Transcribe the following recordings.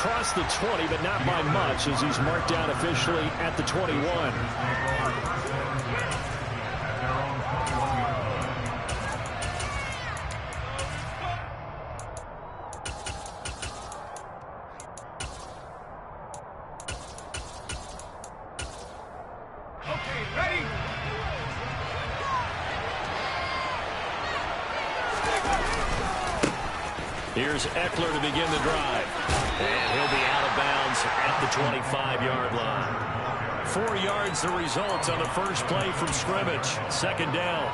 across the 20, but not by much as he's marked down officially at the 21. Here's Eckler to begin the drive. And he'll be out of bounds at the 25-yard line. 4 yards the result on the first play from scrimmage. Second down.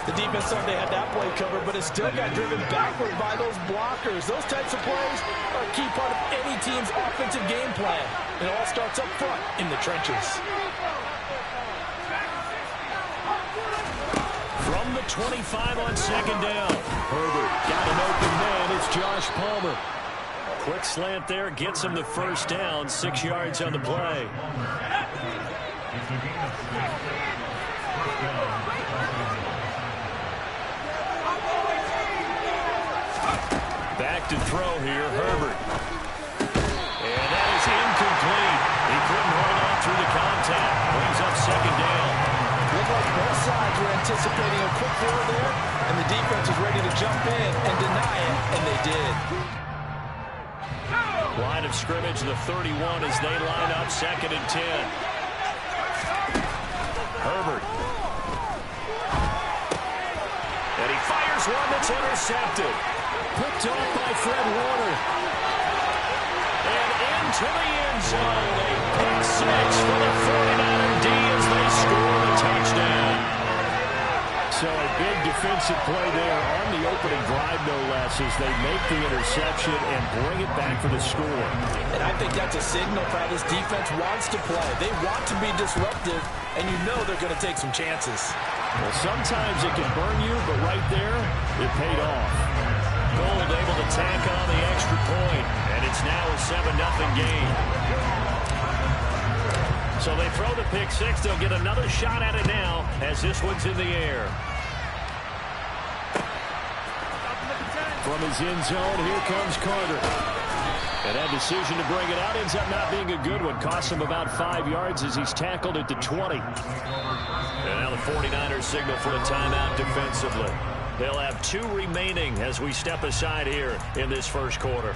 The defense thought they had that play covered, but it still got driven backward by those blockers. Those types of plays are a key part of any team's offensive game plan. It all starts up front in the trenches. From the 25 on second down. Herbert got an open man. It's Josh Palmer. Quick slant there gets him the first down. 6 yards on the play. Back to throw here, Herbert. And that is incomplete. He couldn't hold on through the contact. Brings up second down. Looked like both sides were anticipating a quick throw there, and the defense was ready to jump in and deny it, and they did. Line of scrimmage, the 31 as they line up, 2nd and 10. Herbert. And he fires one that's intercepted. Picked off by Fred Warner. And into the end zone. A pick six for the 49er D as they score the touchdown. So a big defensive play there on the opening drive, no less, as they make the interception and bring it back for the score. And I think that's a signal for how this defense wants to play. They want to be disruptive, and you know they're going to take some chances. Well, sometimes it can burn you, but right there, it paid off. Gold able to tack on the extra point, and it's now a 7-0 game. So they throw the pick six. They'll get another shot at it now as this one's in the air. From his end zone, here comes Carter. And that decision to bring it out ends up not being a good one. Costs him about 5 yards as he's tackled at the 20. And now the 49ers signal for a timeout defensively. They'll have 2 remaining as we step aside here in this first quarter.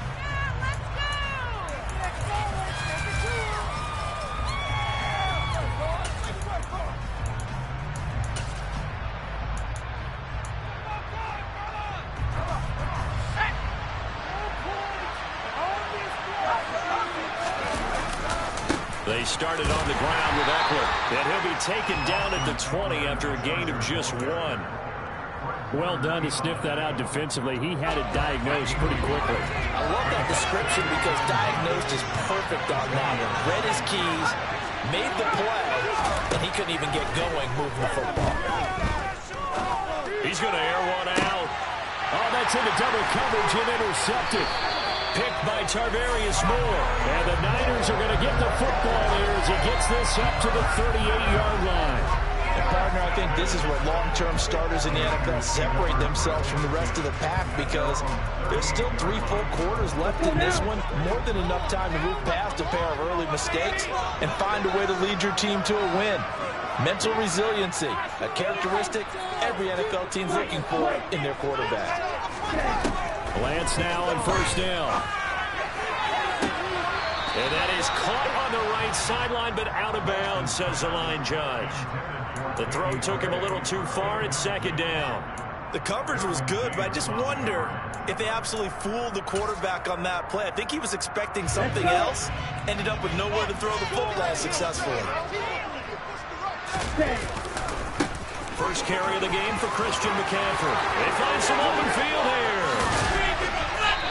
They started on the ground with Eckler, and he'll be taken down at the 20 after a gain of just 1. Well done to sniff that out defensively. He had it diagnosed pretty quickly. I love that description because diagnosed is perfect on that one. Read his keys, made the play, and he couldn't even get going moving the football. He's going to air one out. Oh, that's into double coverage and intercepted. Picked by Tarvarius Moore. And the Niners are going to get the football there as he gets this up to the 38-yard line. And partner, I think this is where long-term starters in the NFL separate themselves from the rest of the pack because there's still 3 full quarters left in this one. More than enough time to move past a pair of early mistakes and find a way to lead your team to a win. Mental resiliency, a characteristic every NFL team's looking for in their quarterback. Lance now on first down. And that is caught on the right sideline, but out of bounds, says the line judge. The throw took him a little too far. It's 2nd down. The coverage was good, but I just wonder if they absolutely fooled the quarterback on that play. I think he was expecting something else, ended up with nowhere to throw the football successfully. First carry of the game for Christian McCaffrey. They find some open field here.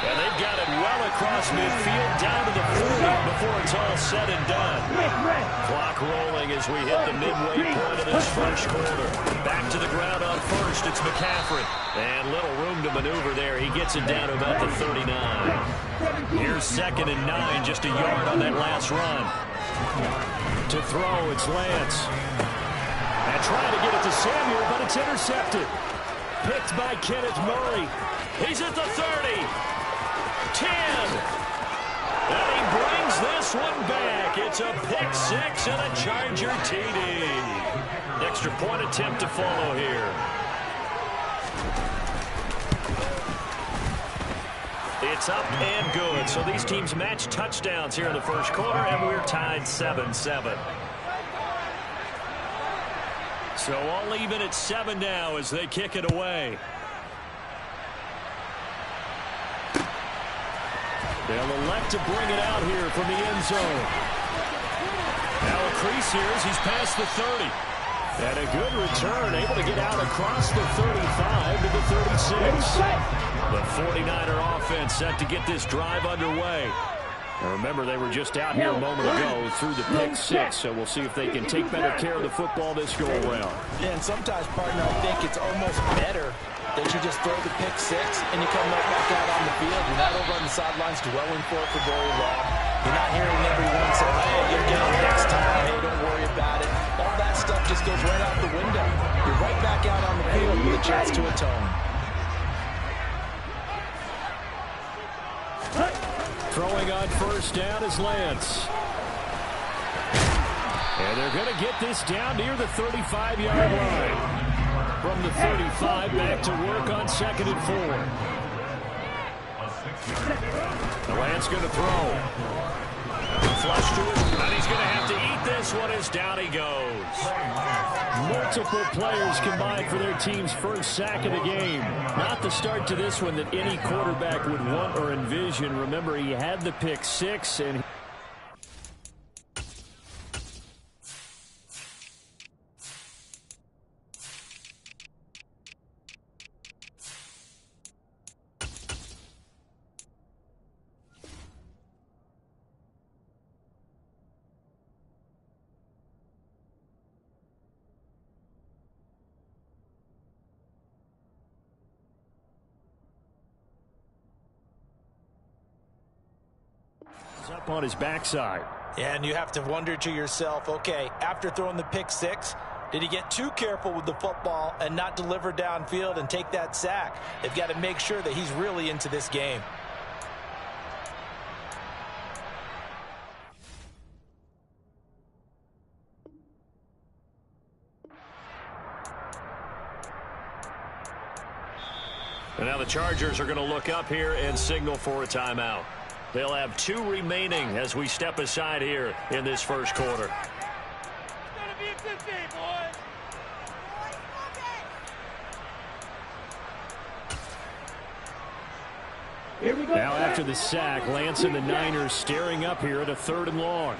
And they've got it well across midfield down to the 40 before it's all said and done. Clock rolling as we hit the midway point of this first quarter. Back to the ground on first. It's McCaffrey. And little room to maneuver there. He gets it down to about the 39. Here's 2nd and 9. Just a yard on that last run. To throw, it's Lance. And trying to get it to Samuel, but it's intercepted. Picked by Kenneth Murray. He's at the 30. 10. And back. It's a pick six and a Charger TD. Extra point attempt to follow here. It's up and good. So these teams match touchdowns here in the first quarter, and we're tied 7-7. So all even at 7 now as they kick it away. They'll elect to bring it out here from the end zone. Now a crease here as he's past the 30. And a good return, able to get out across the 35 to the 36. The 49er offense set to get this drive underway. Now remember, they were just out here a moment ago through the pick six, so we'll see if they can take better care of the football this go-around. Yeah, and sometimes, partner, I think it's almost better that you just throw the pick six and you come right back out on the field. You're not over on the sidelines dwelling for it for very long. You're not hearing everyone say, hey, you'll get it next time. Hey, don't worry about it. All that stuff just goes right out the window. You're right back out on the field with a chance to atone. Throwing on first down is Lance. And they're going to get this down near the 35-yard line. From the 35, back to work on 2nd and 4. Lance going to throw. Flush to it, and he's going to have to eat this one as down he goes. Multiple players combined for their team's first sack of the game. Not the start to this one that any quarterback would want or envision. Remember, he had the pick six, and up on his backside. And you have to wonder to yourself, okay, after throwing the pick six, did he get too careful with the football and not deliver downfield and take that sack? They've got to make sure that he's really into this game. And now the Chargers are going to look up here and signal for a timeout. They'll have 2 remaining as we step aside here in this first quarter. Now after the sack, Lance and the Niners staring up here at a 3rd and long.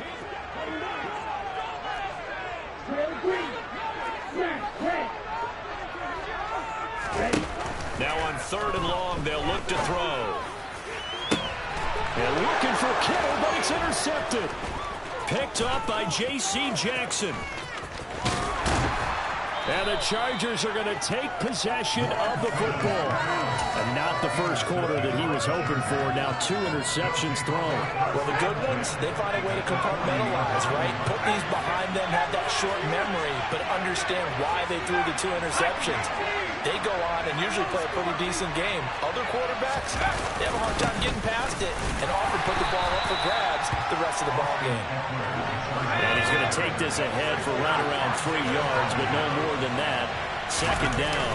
Now on 3rd and long, they'll look to throw. And looking for Kittle, but it's intercepted. Picked up by J.C. Jackson. And the Chargers are going to take possession of the football. And not the first quarter that he was hoping for. Now 2 interceptions thrown. Well, the good ones, they find a way to compartmentalize, right? Put these behind them, have that short memory, but understand why they threw the 2 interceptions. They go on and usually play a pretty decent game. Other quarterbacks, they have a hard time getting past it and often put the ball up for grabs the rest of the ball game. And he's going to take this ahead for right around 3 yards, but no more than that. 2nd down.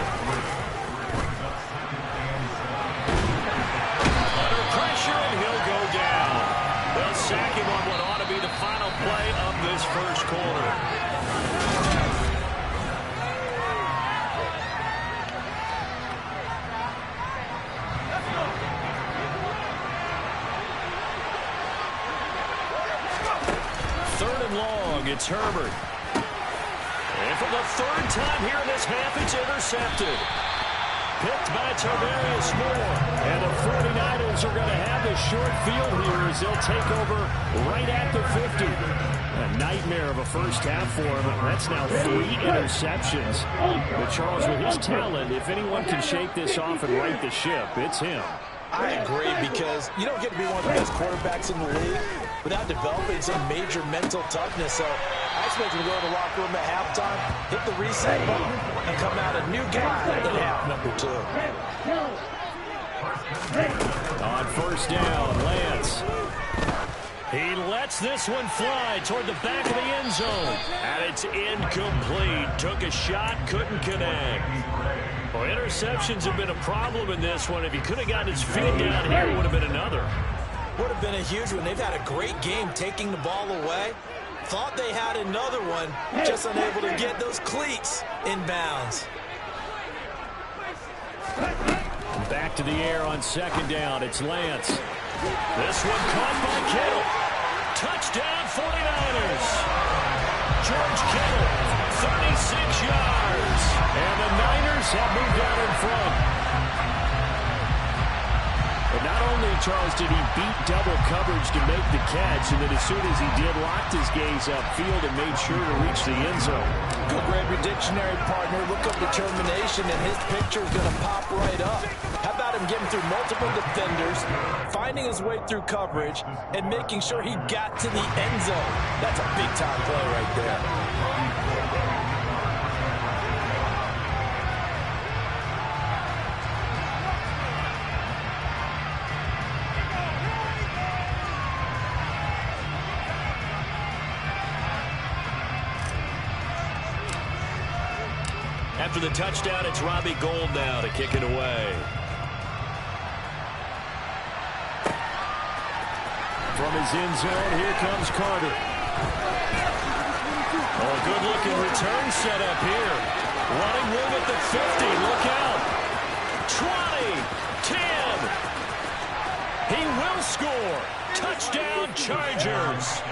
Under pressure, and he'll go down. They'll sack him on what ought to be the final play of this first quarter. It's Herbert. And for the 3rd time here in this half, it's intercepted. Picked by Tarvarius Moore. And the 49ers are going to have a short field here as they'll take over right at the 50. A nightmare of a first half for him. That's now 3 interceptions. But Charles, with his talent, if anyone can shake this off and right the ship, it's him. I agree, because you don't get to be one of the best quarterbacks in the league without developing some major mental toughness. So I expect him to go to the locker room at halftime, hit the reset button, and come out a new guy in half number 2. On first down, Lance. He lets this one fly toward the back of the end zone. And it's incomplete. Took a shot, couldn't connect. Well, interceptions have been a problem in this one. If he could have gotten his feet down here, it would have been another. Would have been a huge one. They've had a great game taking the ball away. Thought they had another one, just unable to get those cleats in bounds. Back to the air on second down. It's Lance. This one caught by Kittle. Touchdown 49ers. George Kittle, 36 yards. And the Niners have moved out in front. But not only, Charles, did he beat double coverage to make the catch, and then as soon as he did, locked his gaze upfield and made sure to reach the end zone. Go grab your dictionary, partner. Look up determination, and his picture is going to pop right up. How about him getting through multiple defenders, finding his way through coverage, and making sure he got to the end zone? That's a big-time play right there. After the touchdown, it's Robbie Gould now to kick it away. From his end zone, here comes Carter. Oh, good-looking return set up here. Running room at the 50. Look out. 20, 10. He will score. Touchdown, Chargers.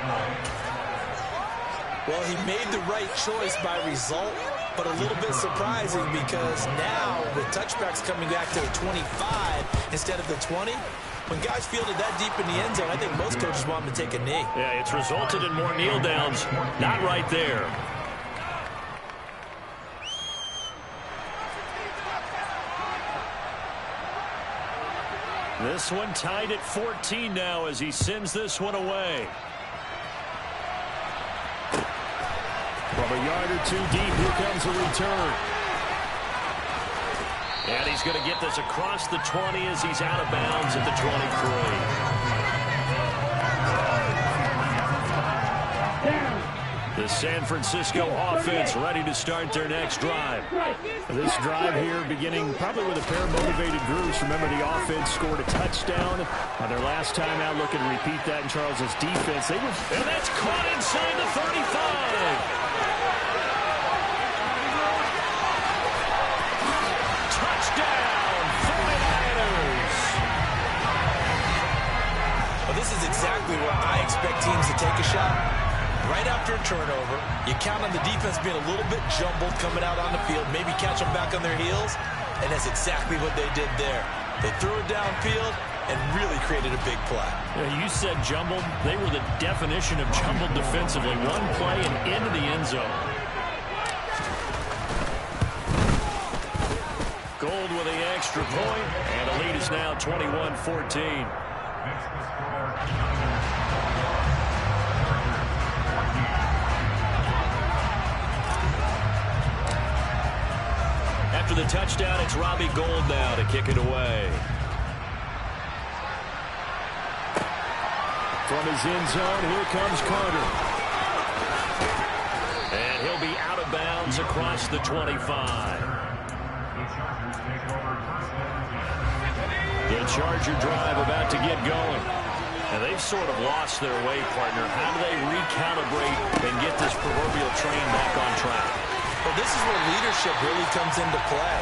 Well, he made the right choice by result, but a little bit surprising because now with touchbacks coming back to the 25 instead of the 20, when guys fielded that deep in the end zone, I think most coaches want them to take a knee. Yeah, it's resulted in more kneel downs. Not right there. This one tied at 14 now as he sends this one away. From a yard or two deep, here comes a return. And he's going to get this across the 20 as he's out of bounds at the 23. The San Francisco offense ready to start their next drive. This drive here beginning probably with a pair of motivated groups. Remember, the offense scored a touchdown on their last time out. Looking to repeat that in Charles's defense. And that's caught inside the 35. This is exactly where I expect teams to take a shot. Right after a turnover, you count on the defense being a little bit jumbled coming out on the field, maybe catch them back on their heels, and that's exactly what they did there. They threw it downfield and really created a big play. Yeah, you said jumbled. They were the definition of jumbled defensively. One play and into the end zone. Gould with the extra point, and the lead is now 21-14. After the touchdown, it's Robbie Gould now to kick it away. From his end zone, here comes Carter. And he'll be out of bounds across the 25. The Charger drive about to get going. And they've sort of lost their way, partner. How do they recalibrate and get this proverbial train back on track? Well, this is where leadership really comes into play.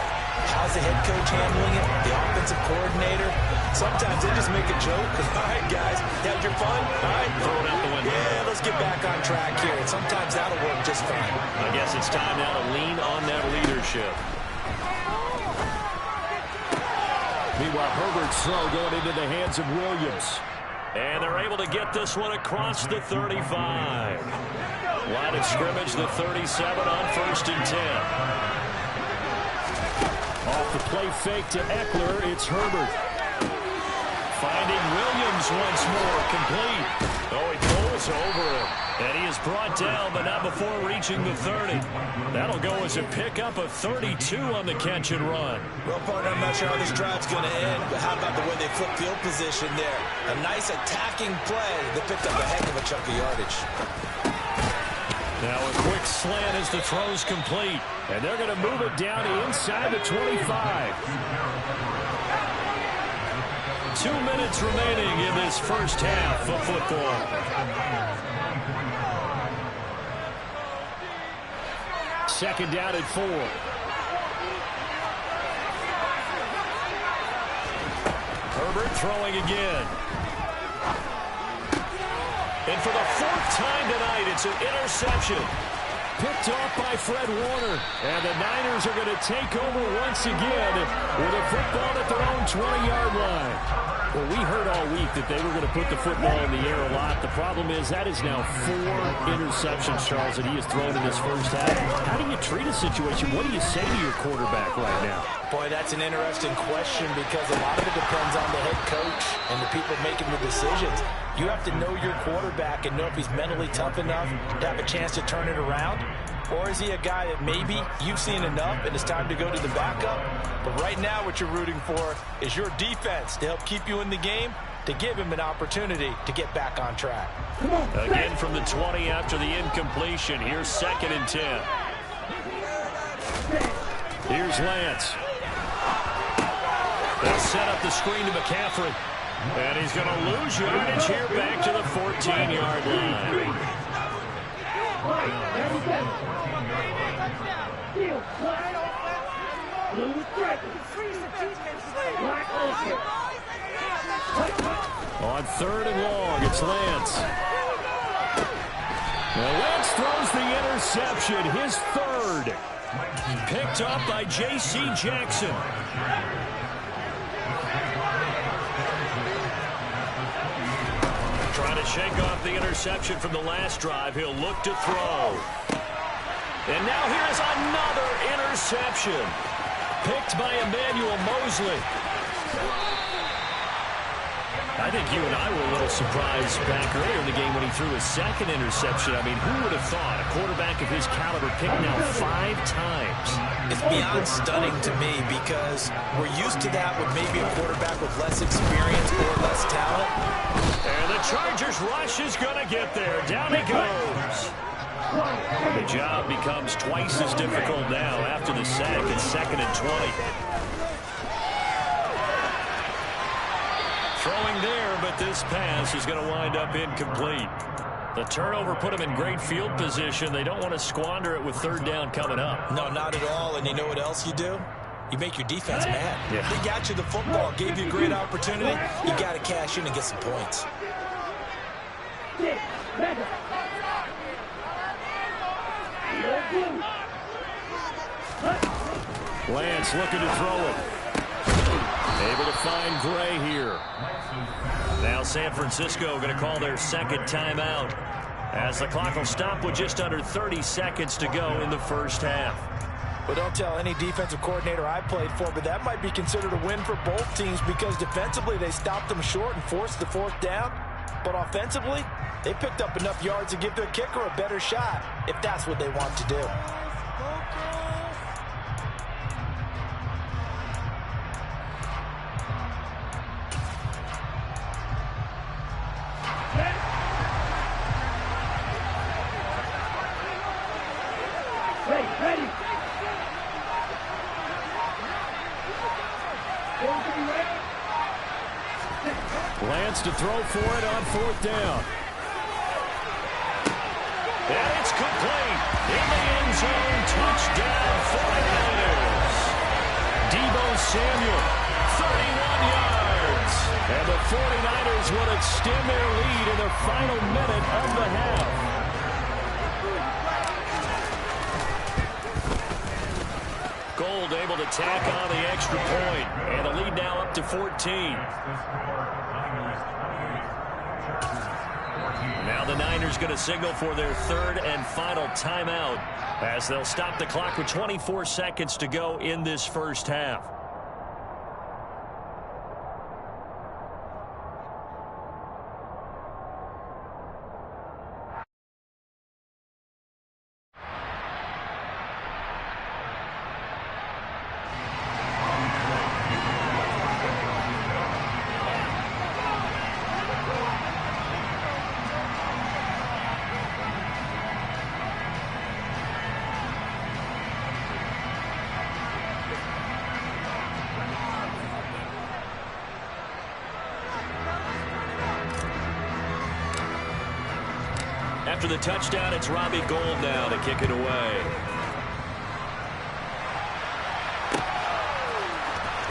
How's the head coach handling it? The offensive coordinator? Sometimes they just make a joke. All right, guys, you had your fun? All right, throw it out the window. Yeah, let's get back on track here. And sometimes that'll work just fine. I guess it's time now to lean on that leadership. Meanwhile, Herbert's throw going into the hands of Williams. And they're able to get this one across the 35. Line of scrimmage, the 37 on 1st and 10. Off the play fake to Eckler, it's Herbert. Finding Williams once more, complete. Oh, he pulls goes over him. And he is brought down, but not before reaching the 30. That'll go as a pickup of 32 on the catch and run. Well, partner, I'm not sure how this drive's going to end, but how about the way they flip field position there? A nice attacking play that picked up a heck of a chunk of yardage. Now a quick slant as the throw's complete. And they're going to move it down inside the 25. 2 minutes remaining in this first half of football. Second down at 4. Herbert throwing again. And for the 4th time tonight, it's an interception. Picked off by Fred Warner. And the Niners are going to take over once again with a football at their own 20-yard line. Well, we heard all week that they were going to put the football in the air a lot. The problem is that is now 4 interceptions, Charles, that he has thrown in this first half. How do you treat a situation? What do you say to your quarterback right now? Boy, that's an interesting question because a lot of it depends on the head coach and the people making the decisions. You have to know your quarterback and know if he's mentally tough enough to have a chance to turn it around. Or is he a guy that maybe you've seen enough and it's time to go to the backup? But right now what you're rooting for is your defense to help keep you in the game, to give him an opportunity to get back on track. Again from the 20 after the incompletion. Here's 2nd and 10. Here's Lance. They'll set up the screen to McCaffrey. And he's going to lose yardage here back to the 14-yard line. On 3rd and long, it's Lance. Now Lance throws the interception, his 3rd. Picked up by J.C. Jackson. Trying to shake off the interception from the last drive. He'll look to throw. And now here's another interception. Picked by Emmanuel Mosley. I think you and I were a little surprised back earlier in the game when he threw his 2nd interception. I mean, who would have thought a quarterback of his caliber picked now 5 times? It's beyond stunning to me because we're used to that with maybe a quarterback with less experience or less talent. And the Chargers rush is going to get there. Down he goes. The job becomes twice as difficult now after the sack. It's 2nd and 20. Throwing there, but this pass is going to wind up incomplete. The turnover put them in great field position. They don't want to squander it with 3rd down coming up. No, not at all. And you know what else you do? You make your defense mad. Yeah. They got you the football, gave you a great opportunity. You got to cash in and get some points. Lance looking to throw it. Able to find Gray here. Now San Francisco going to call their 2nd timeout as the clock will stop with just under 30 seconds to go in the first half. Well, don't tell any defensive coordinator I played for, but that might be considered a win for both teams because defensively they stopped them short and forced the 4th down. But offensively, they picked up enough yards to give their kicker a better shot if that's what they want to do. Lance to throw for it on 4th down. And it's complete. In the end zone, touchdown 49ers. Deebo Samuel, 31 yards. And the 49ers will extend their lead in the final minute of the half. Gold able to tack on the extra point. And the lead now up to 14. Now the Niners going to signal for their 3rd and final timeout as they'll stop the clock with 24 seconds to go in this first half. After the touchdown, it's Robbie Gould now to kick it away.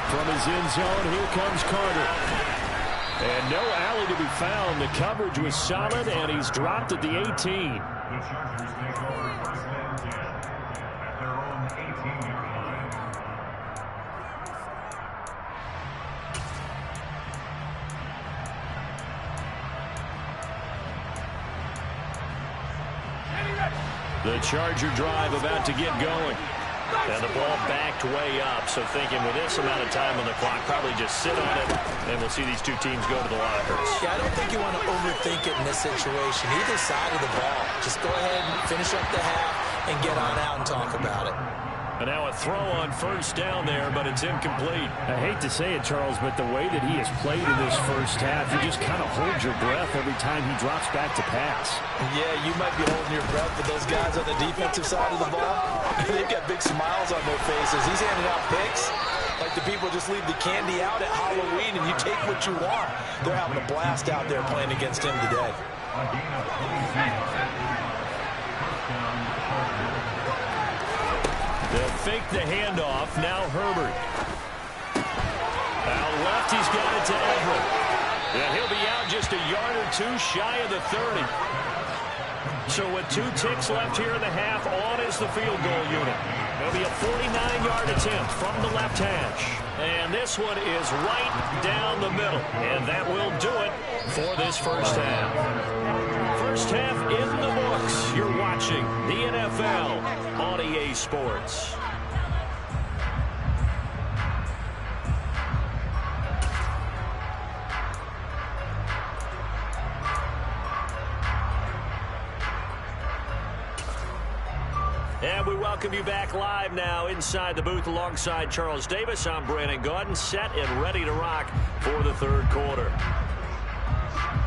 From his end zone, here comes Carter. And no alley to be found. The coverage was solid, and he's dropped at the 18. The Chargers take over first and 10 at their own 18-yard line. The Charger drive about to get going. And the ball backed way up, so thinking with this amount of time on the clock, probably just sit on it, and we'll see these two teams go to the lockers. Yeah, I don't think you want to overthink it in this situation. Either side of the ball. Just go ahead and finish up the half and get on out and talk about it. And now a throw on first down there, but it's incomplete. I hate to say it, Charles, but the way that he has played in this first half, you just kind of hold your breath every time he drops back to pass. Yeah, you might be holding your breath, but those guys on the defensive side of the ball, they've got big smiles on their faces. He's handing out picks like the people just leave the candy out at Halloween and you take what you want. They're having a blast out there playing against him today. They'll fake the handoff. Now Herbert. Out left, he's got it to Everett. And he'll be out just a yard or two shy of the 30. So with 2 ticks left here in the half, on is the field goal unit. It'll be a 49-yard attempt from the left hash. And this one is right down the middle. And that will do it for this first half. First half in the books. You're watching the NFL on EA Sports. And we welcome you back live now inside the booth alongside Charles Davis. I'm Brandon Gaudin, set and ready to rock for the third quarter.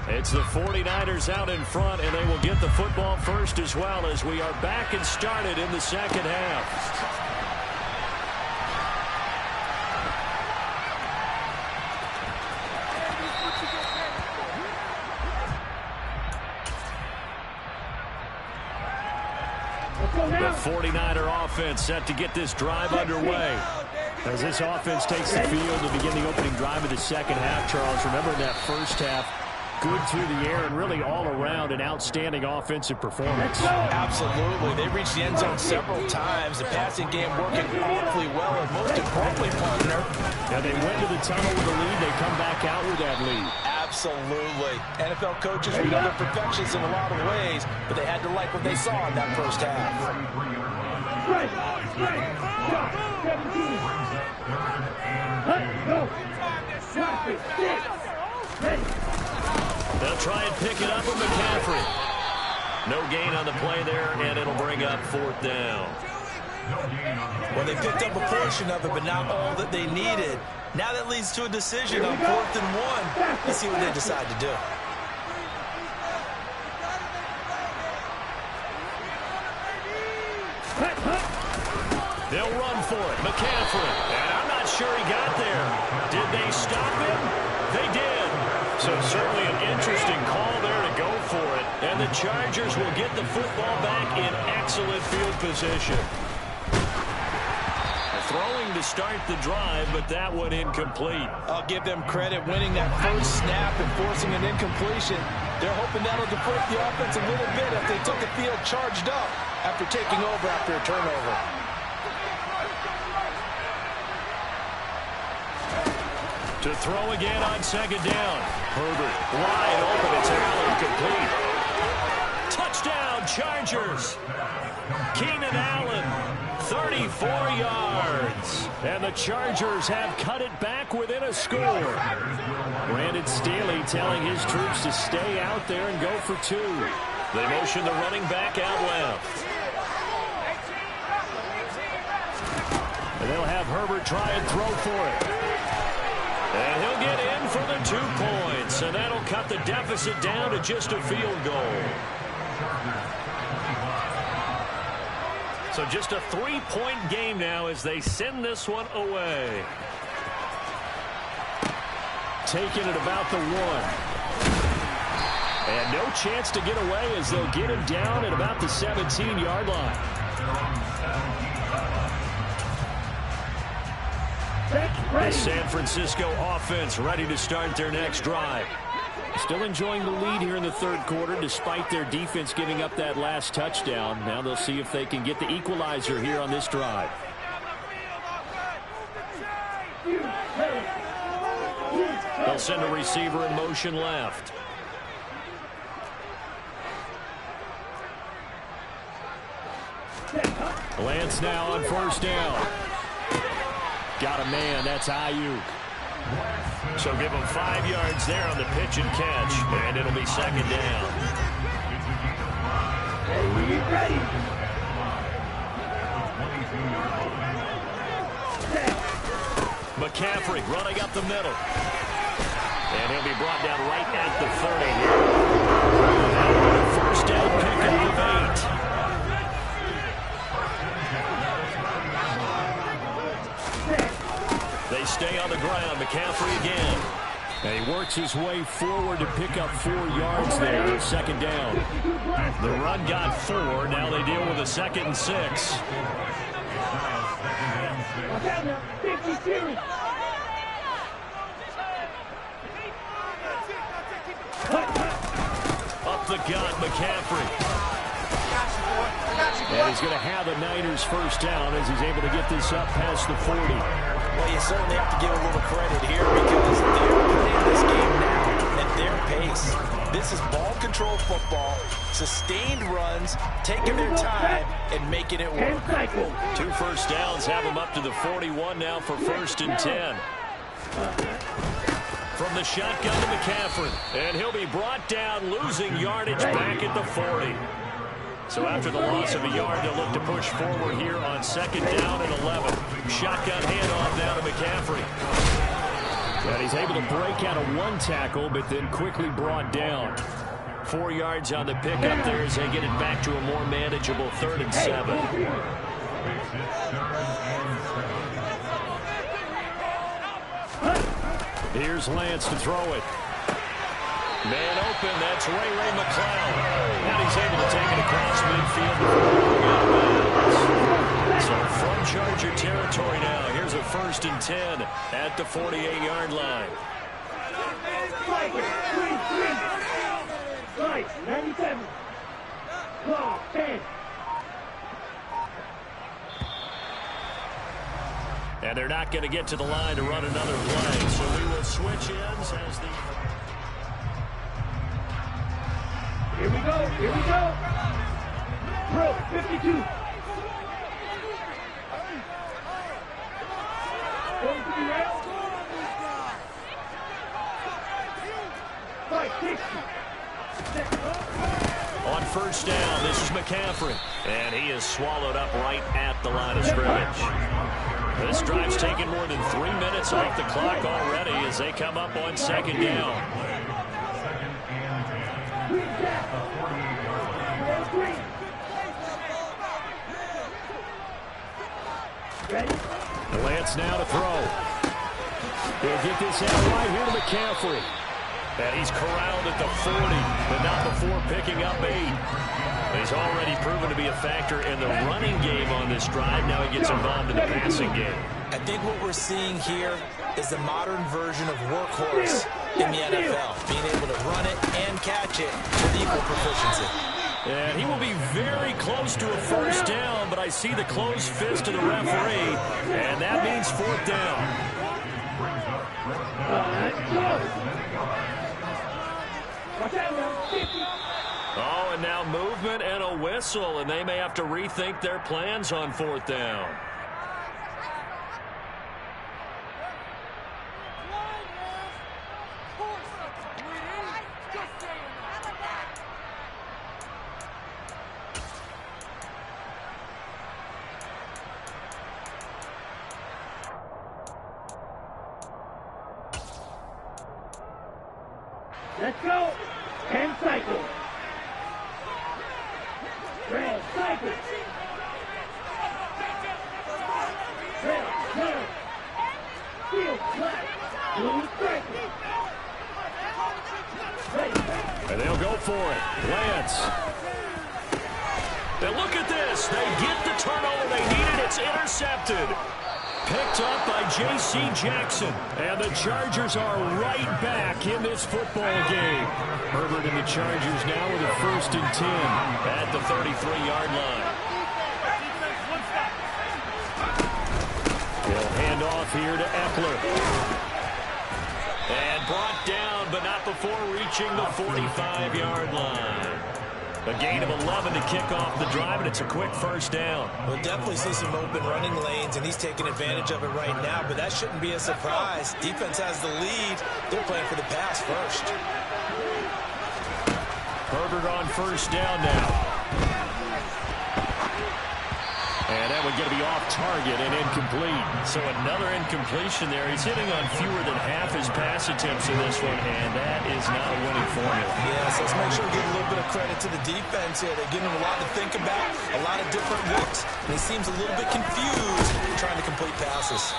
It's the 49ers out in front, and they will get the football first as well as we are back and started in the second half. The 49er offense set to get this drive underway. As this offense takes the field to begin the opening drive of the second half, Charles, remember in that first half, good through the air and really all around an outstanding offensive performance. Absolutely. They reached the end zone several times. The passing game working awfully well, and most importantly, partner. Yeah, they went to the tunnel with a lead. They come back out with that lead. Absolutely. NFL coaches, we know they're perfectionists in a lot of ways, but they had to like what they saw in that first half. They'll try and pick it up with McCaffrey. No gain on the play there, and it'll bring up fourth down. Well, they picked up a portion of it, but not all that they needed. Now that leads to a decision on 4th and 1. Let's see what they decide to do. They'll run for it. McCaffrey. And I'm not sure he got there. Did they stop him? They did. So certainly an interesting call there to go for it. And the Chargers will get the football back in excellent field position. Throwing to start the drive, but that one incomplete. I'll give them credit winning that first snap and forcing an incompletion. They're hoping that'll deflate the offense a little bit if they took the field charged up after taking over after a turnover. To throw again on second down. Herbert wide open. It's Allen complete. Touchdown, Chargers. Keenan Allen, 34 yards. And the Chargers have cut it back within a score. Brandon Staley telling his troops to stay out there and go for 2. They motion the running back out left. And they'll have Herbert try and throw for it. And he'll get in for the 2 points. And that'll cut the deficit down to just a field goal. So just a 3-point game now as they send this one away. Taking it about the 1. And no chance to get away as they'll get him down at about the 17-yard line. The San Francisco offense ready to start their next drive. Still enjoying the lead here in the third quarter despite their defense giving up that last touchdown. Now they'll see if they can get the equalizer here on this drive. They'll send a receiver in motion left. Lance now on first down. Got a man. That's Ayuk. So give him 5 yards there on the pitch and catch, and it'll be second down. McCaffrey running up the middle. And he'll be brought down right at the 30 here. First down pickup of 8. They stay on the ground. McCaffrey again. And he works his way forward to pick up 4 yards there. Second down. The run got 4. Now they deal with a 2nd and 6. Up the gut, McCaffrey. And he's going to have the Niners first down as he's able to get this up past the 40. Well, you certainly have to give a little credit here because they're playing this game now at their pace. This is ball control football, sustained runs, taking their time and making it work. 2 first downs have him up to the 41 now for 1st and 10. From the shotgun to McCaffrey. And he'll be brought down, losing yardage back at the 40. So after the loss of a yard, they'll look to push forward here on 2nd down and 11. Shotgun handoff now to McCaffrey. And he's able to break out of 1 tackle, but then quickly brought down. 4 yards on the pickup there as they get it back to a more manageable 3rd and 7. Here's Lance to throw it. Man open, that's Ray McCloud. And he's able to take it across midfield before going out of bounds. So from Charger territory now, here's a 1st and 10 at the 48-yard line. 97. 10. And they're not going to get to the line to run another play. So we will switch ends as the... Here we go. Here we go. Pro 52. Going to the right. 560. On first down, this is McCaffrey. And he is swallowed up right at the line of scrimmage. This drive's taken more than 3 minutes off the clock already as they come up on 2nd down. Lance now to throw. He'll get this out right here to McCaffrey. And he's corralled at the 40, but not before picking up 8. He's already proven to be a factor in the running game on this drive. Now he gets involved in the passing game. I think what we're seeing here is the modern version of workhorse in the NFL, being able to run it and catch it with equal proficiency. And he will be very close to a first down, but I see the closed fist of the referee, and that means 4th down. Oh, and now movement and a whistle, and they may have to rethink their plans on 4th down. Let's go. 10 cycles. Red cycle. Red, no. Field, black. Blue cycle. And they'll go for it. Lance. And look at this. They get the turnover they needed. It's intercepted. Picked up by J.C. Jackson. And the Chargers are right back in this football game. Herbert and the Chargers now with a 1st and 10 at the 33-yard line. He'll hand off here to Eckler. And brought down, but not before reaching the 45-yard line. A gain of 11 to kick off the drive, and it's a quick 1st down. We'll definitely see some open running lanes, and he's taking advantage of it right now, but that shouldn't be a surprise. Defense has the lead. They're playing for the pass first. Herbert on 1st down now. And that would get to be off target and incomplete. So another incompletion there. He's hitting on fewer than half his pass attempts in this one, and that is not a winning formula. Yes, let's make sure we give a little bit of credit to the defense here. They're giving him a lot to think about, a lot of different looks, and he seems a little bit confused trying to complete passes.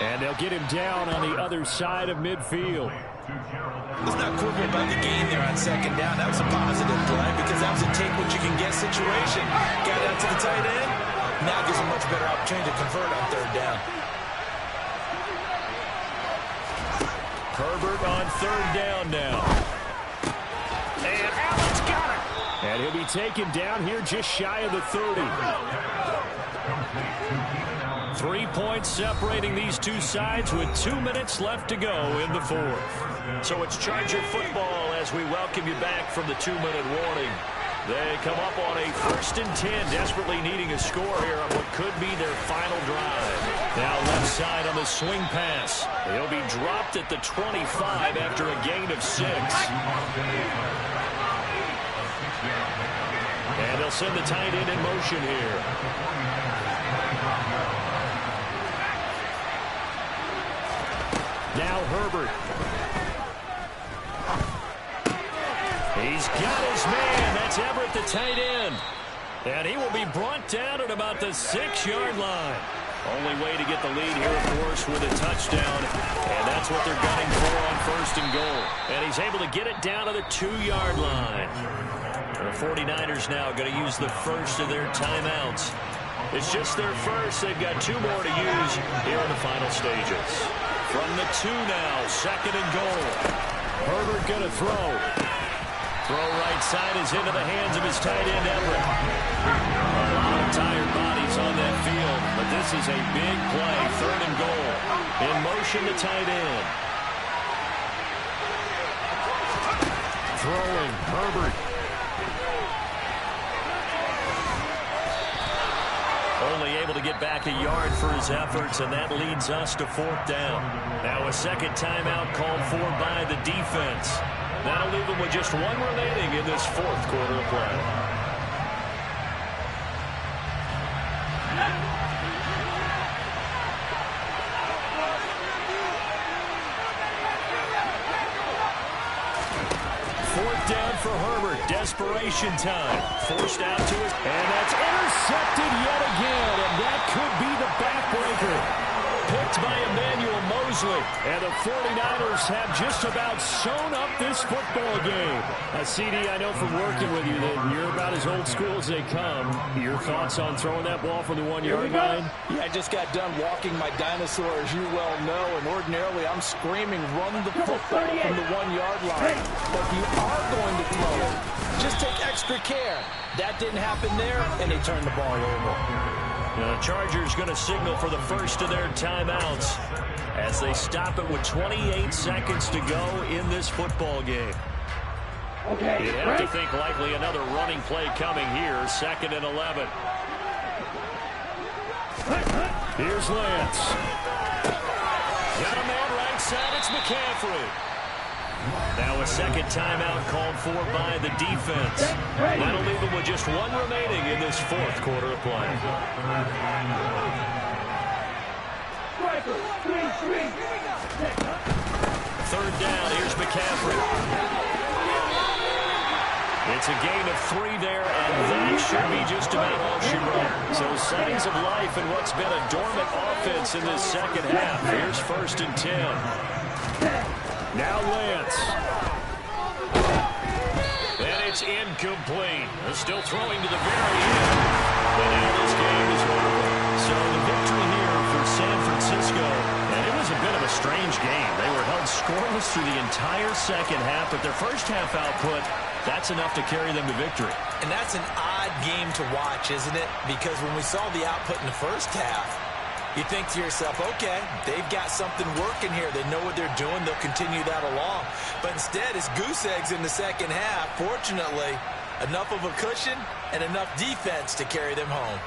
And they'll get him down on the other side of midfield. Let's not quibble about the gain there on 2nd down. That was a positive play because that was a take-what-you-can-get situation. Got out to the tight end. Now gives a much better opportunity to convert on 3rd down. Herbert on 3rd down now. And Allen's got it. And he'll be taken down here just shy of the 30. 3 points separating these two sides with 2 minutes left to go in the 4th. So it's Charger football as we welcome you back from the 2-minute warning. They come up on a 1st and 10, desperately needing a score here on what could be their final drive. Now left side on the swing pass. He'll be dropped at the 25 after a gain of 6. And they'll send the tight end in motion here. Now Herbert. He's got his man. That's Everett, the tight end. And he will be brought down at about the 6-yard line. Only way to get the lead here, of course, with a touchdown. And that's what they're gunning for on 1st and goal. And he's able to get it down to the 2-yard line. The 49ers now going to use the first of their timeouts. It's just their first. They've got 2 more to use here in the final stages. From the 2 now, 2nd and goal. Herbert going to throw. Throw right side is into the hands of his tight end, Everett. A lot of tired bodies on that field, but this is a big play, 3rd and goal. In motion, the tight end. Throwing, Herbert. Only able to get back a yard for his efforts, and that leads us to 4th down. Now a 2nd timeout called for by the defense. That'll leave them with just 1 remaining in this 4th quarter of play. Fourth down for Herbert. Desperation time. Forced out to it. And that's intercepted yet again. And that could be the backbreaker. Picked by Emmanuel Mosley. And the 49ers have just about sewn up this football game. CD, I know from working with you that you're about as old school as they come. Your thoughts on throwing that ball from the 1-yard line? Yeah, I just got done walking my dinosaur, as you well know, and ordinarily I'm screaming, run the football from the 1-yard line. But if you are going to throw it, just take extra care. That didn't happen there, and they turned the ball over. The Chargers going to signal for the first of their timeouts as they stop it with 28 seconds to go in this football game. Okay, you'd have to think likely another running play coming here, 2nd and 11. Here's Lance. Got a man right side, it's McCaffrey. Now a 2nd timeout called for by the defense. That'll leave them with just 1 remaining in this 4th quarter of play. 3rd down, here's McCaffrey. It's a gain of 3 there, and that should be just about all she wrote. So signs of life in what's been a dormant offense in this 2nd half. Here's 1st and 10. Now Lance. And it's It's incomplete. They're still throwing to the very end. And now this game is over. So the victory here for San Francisco. And it was a bit of a strange game. They were held scoreless through the entire second half, but their first half output, that's enough to carry them to victory. And that's an odd game to watch, isn't it? Because when we saw the output in the first half, you think to yourself, okay, they've got something working here. They know what they're doing. They'll continue that along. But instead, it's goose eggs in the second half. Fortunately, enough of a cushion and enough defense to carry them home.